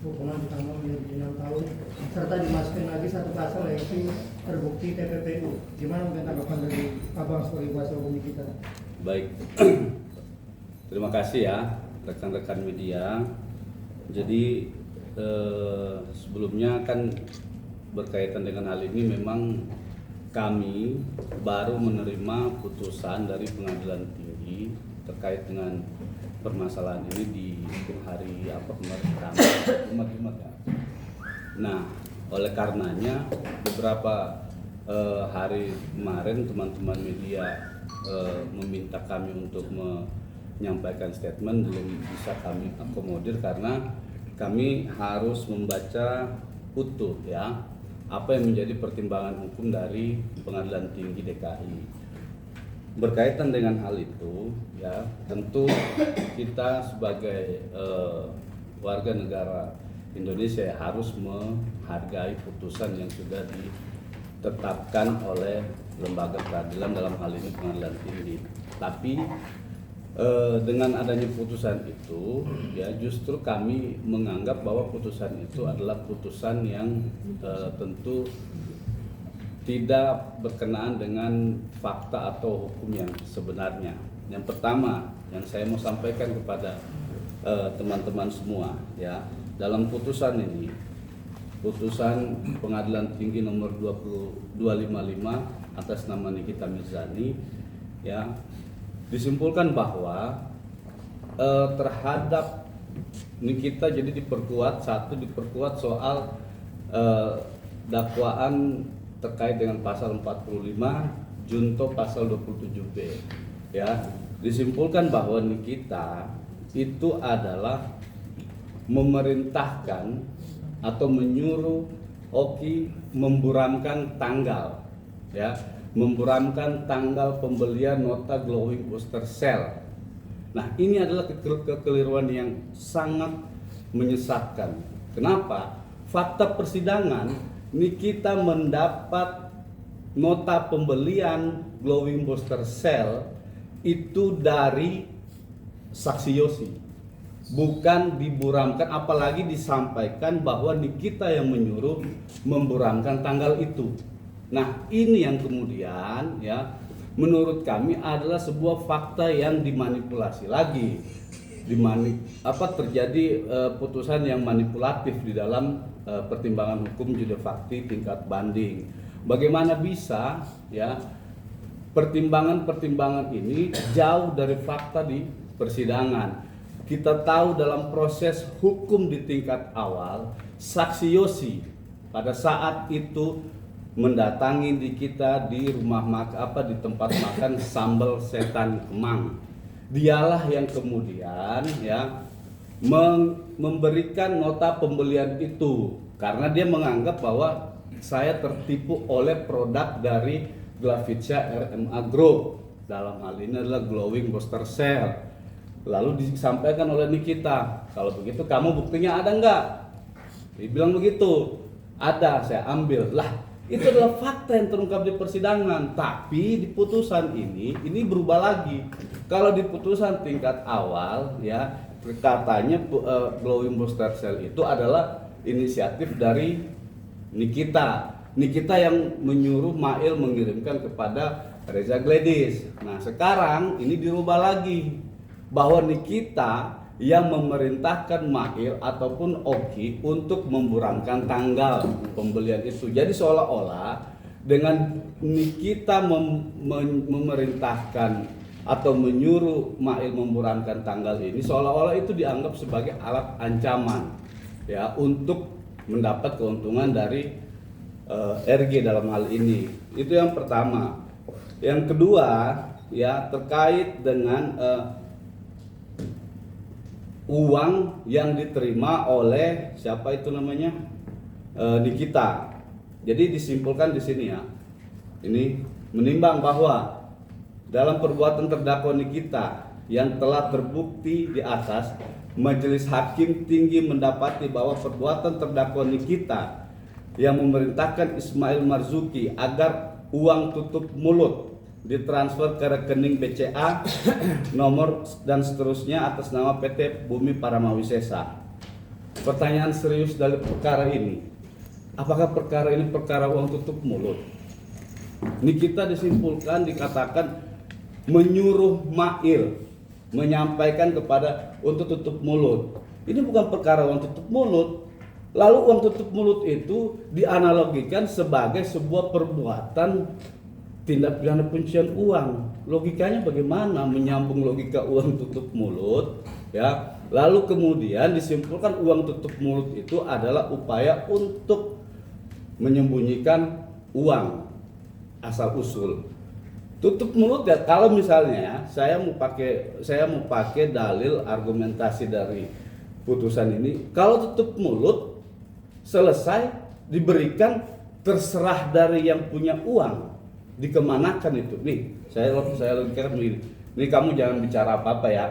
hukuman ditambah menjadi 6 tahun serta dimasukin lagi satu pasal yaitu terbukti TPPU. Gimana mungkin tanggapan dari Abang sebagai kuasa hukum kita? Baik, terima kasih ya rekan-rekan media. Jadi sebelumnya kan berkaitan dengan hal ini memang kami baru menerima putusan dari Pengadilan Tinggi terkait dengan permasalahan ini di hari apa kemarin Jumat ya. Nah, oleh karenanya beberapa hari kemarin teman-teman media meminta kami untuk menyampaikan statement, belum bisa kami akomodir karena kami harus membaca utuh ya apa yang menjadi pertimbangan hukum dari Pengadilan Tinggi DKI. Berkaitan dengan hal itu ya tentu kita sebagai warga negara Indonesia harus menghargai putusan yang sudah ditetapkan oleh lembaga peradilan, dalam hal ini Pengadilan Tinggi. Tapi dengan adanya putusan itu ya justru kami menganggap bahwa putusan itu adalah putusan yang tentu tidak berkenaan dengan fakta atau hukum yang sebenarnya. Yang pertama yang saya mau sampaikan kepada teman-teman semua ya, dalam putusan ini, putusan Pengadilan Tinggi nomor 255 atas nama Nikita Mirzani ya, disimpulkan bahwa terhadap Nikita jadi diperkuat soal dakwaan terkait dengan pasal 45 junto pasal 27B ya, disimpulkan bahwa Nikita itu adalah memerintahkan atau menyuruh Oki memburamkan tanggal ya, memburamkan tanggal pembelian nota glowing booster cell. Nah, ini adalah kekeliruan yang sangat menyesatkan. Kenapa? Fakta persidangan Nikita mendapat nota pembelian glowing booster cell itu dari saksi Yosi, bukan diburamkan, apalagi disampaikan bahwa Nikita yang menyuruh memburamkan tanggal itu. Nah, ini yang kemudian ya menurut kami adalah sebuah fakta yang dimanipulasi lagi, terjadi putusan yang manipulatif di dalam pertimbangan hukum judicial fakti tingkat banding. Bagaimana bisa ya pertimbangan ini jauh dari fakta di persidangan. Kita tahu dalam proses hukum di tingkat awal, saksi Yosi pada saat itu mendatangi kita di di tempat makan Sambal Setan Kemang. Dialah yang kemudian ya memberikan nota pembelian itu karena dia menganggap bahwa saya tertipu oleh produk dari Glavicia RMA Group, dalam hal ini adalah glowing booster cell. Lalu disampaikan oleh Nikita, kalau begitu kamu buktinya ada enggak? Dia bilang begitu, ada, saya ambil. Lah, itu adalah fakta yang terungkap di persidangan. Tapi di putusan ini berubah lagi. Kalau di putusan tingkat awal ya katanya glowing booster cell itu adalah inisiatif dari Nikita yang menyuruh Mail mengirimkan kepada Reza Gladys. Nah, sekarang ini dirubah lagi bahwa Nikita yang memerintahkan Mail ataupun Oki untuk memburamkan tanggal pembelian itu. Jadi seolah-olah dengan Nikita memerintahkan atau menyuruh Mail memburamkan tanggal ini, seolah-olah itu dianggap sebagai alat ancaman ya untuk mendapat keuntungan dari RG dalam hal ini. Itu yang pertama. Yang kedua ya terkait dengan uang yang diterima oleh siapa itu namanya Nikita. Jadi disimpulkan di sini ya, ini menimbang bahwa dalam perbuatan terdakwa Nikita yang telah terbukti di atas, Majelis Hakim Tinggi mendapati bahwa perbuatan terdakwa Nikita yang memerintahkan Ismail Marzuki agar uang tutup mulut ditransfer ke rekening BCA nomor dan seterusnya atas nama PT Bumi Paramawisesa. pertanyaan serius dari perkara ini. Apakah perkara ini perkara uang tutup mulut? Ini kita disimpulkan, dikatakan menyuruh Mail menyampaikan kepada untuk tutup mulut. Ini bukan perkara uang tutup mulut. Lalu uang tutup mulut itu dianalogikan sebagai sebuah perbuatan tindak pidana pencucian uang. Logikanya bagaimana menyambung logika uang tutup mulut, ya? Lalu kemudian disimpulkan uang tutup mulut itu adalah upaya untuk menyembunyikan uang asal usul. Tutup mulut ya, kalau misalnya saya mau pakai dalil argumentasi dari putusan ini, kalau tutup mulut selesai diberikan terserah dari yang punya uang dikemanakan itu. Nih, saya logikakan begini. Nih kamu jangan bicara apa-apa ya.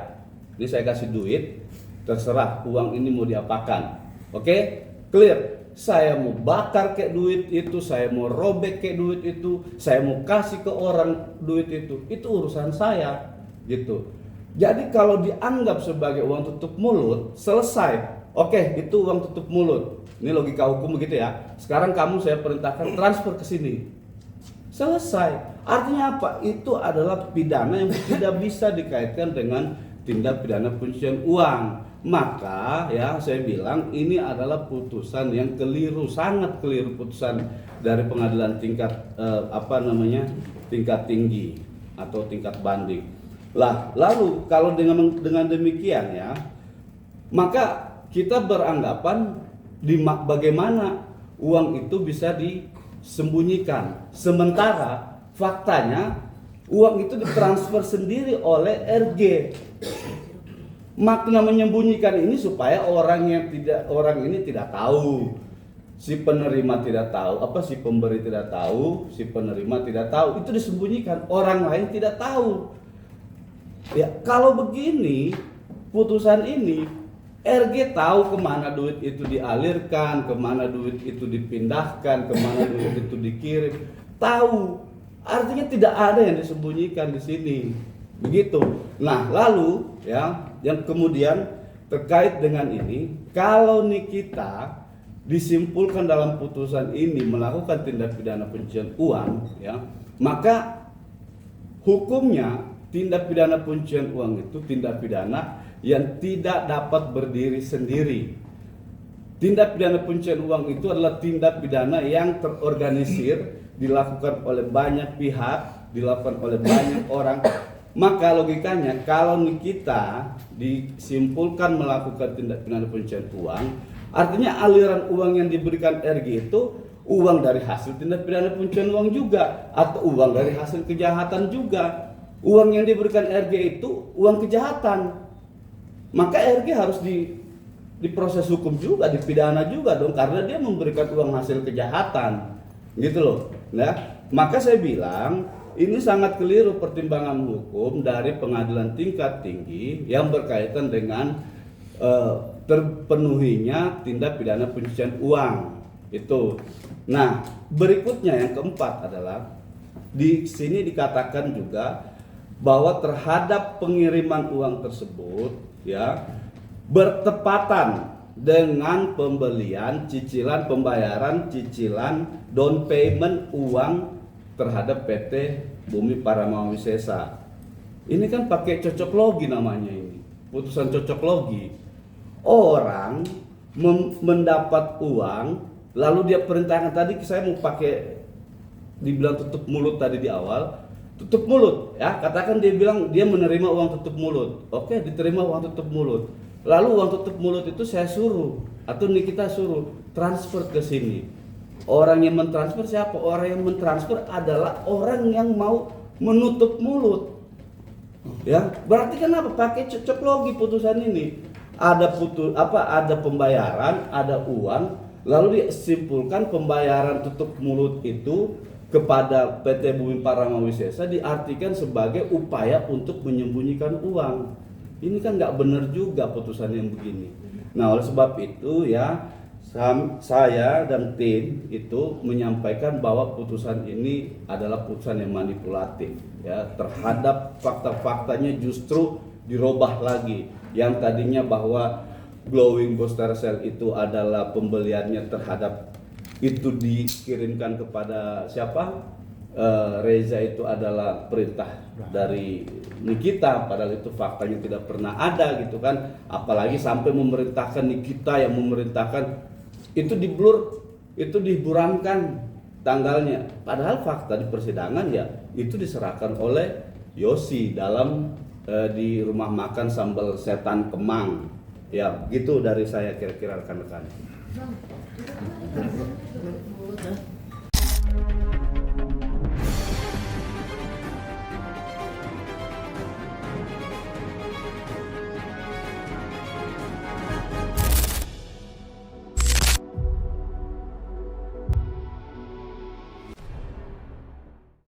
Ini saya kasih duit, terserah uang ini mau diapakan. Oke? Clear. Saya mau bakar kayak duit itu, saya mau robek kayak duit itu, saya mau kasih ke orang duit itu urusan saya, gitu. Jadi kalau dianggap sebagai uang tutup mulut, selesai. Oke, itu uang tutup mulut. Ini logika hukum begitu ya. Sekarang kamu saya perintahkan transfer ke sini. Selesai. Artinya apa? Itu adalah pidana yang tidak bisa dikaitkan dengan tindak pidana pencucian uang. Maka ya saya bilang ini adalah putusan yang keliru, sangat keliru putusan dari pengadilan tingkat tingkat tinggi atau tingkat banding. Lalu kalau dengan demikian ya, maka kita beranggapan bagaimana uang itu bisa disembunyikan, sementara faktanya uang itu ditransfer sendiri oleh RG. Makna menyembunyikan ini supaya orang ini tidak tahu, si penerima tidak tahu, si pemberi tidak tahu, si penerima tidak tahu, itu disembunyikan, orang lain tidak tahu. Ya, kalau begini putusan ini RG tahu kemana duit itu dialirkan, kemana duit itu dipindahkan, kemana duit itu dikirim, tahu. Artinya tidak ada yang disembunyikan di sini. Begitu. Nah, lalu ya, yang kemudian terkait dengan ini, kalau nih kita disimpulkan dalam putusan ini melakukan tindak pidana pencucian uang, ya, maka hukumnya tindak pidana pencucian uang itu tindak pidana yang tidak dapat berdiri sendiri. Tindak pidana pencucian uang itu adalah tindak pidana yang terorganisir, dilakukan oleh banyak pihak, dilakukan oleh banyak orang. Maka logikanya kalau kita disimpulkan melakukan tindak pidana pencucian uang, artinya aliran uang yang diberikan RG itu uang dari hasil tindak pidana pencucian uang juga, atau uang dari hasil kejahatan juga. Uang yang diberikan RG itu uang kejahatan, maka RG harus diproses hukum juga, dipidana juga dong, karena dia memberikan uang hasil kejahatan, gitu loh. Nah, maka saya bilang ini sangat keliru pertimbangan hukum dari pengadilan tingkat tinggi yang berkaitan dengan terpenuhinya tindak pidana pencucian uang itu. Nah, berikutnya yang keempat adalah di sini dikatakan juga bahwa terhadap pengiriman uang tersebut ya bertepatan dengan pembelian cicilan pembayaran cicilan down payment uang terhadap PT Bumi Paramawisesa. Ini kan pakai cocok logi namanya ini. Putusan cocok logi. Orang mendapat uang lalu dia perintahkan, tadi saya mau pakai dibilang tutup mulut tadi di awal. Tutup mulut ya, katakan dia bilang dia menerima uang tutup mulut. Oke, diterima uang tutup mulut. Lalu uang tutup mulut itu saya suruh atau kita suruh transfer ke sini. Orang yang mentransfer siapa? Orang yang mentransfer adalah orang yang mau menutup mulut. Ya, berarti kenapa pakai cocok logi putusan ini? Ada pembayaran, ada uang, lalu disimpulkan pembayaran tutup mulut itu kepada PT Bumi Paramawisesa diartikan sebagai upaya untuk menyembunyikan uang. Ini kan nggak benar juga putusan yang begini. Nah, oleh sebab itu ya saya dan tim itu menyampaikan bahwa putusan ini adalah putusan yang manipulatif ya, terhadap fakta-faktanya justru dirubah lagi. Yang tadinya bahwa glowing booster cell itu adalah pembeliannya terhadap itu dikirimkan kepada siapa? Reza itu adalah perintah dari Nikita, padahal itu faktanya tidak pernah ada gitu kan, apalagi sampai memerintahkan Nikita yang memerintahkan itu diblur, itu diburamkan tanggalnya, padahal fakta di persidangan ya itu diserahkan oleh Yosi dalam di rumah makan Sambal Setan Kemang. Ya gitu dari saya kira-kira rekan-rekan.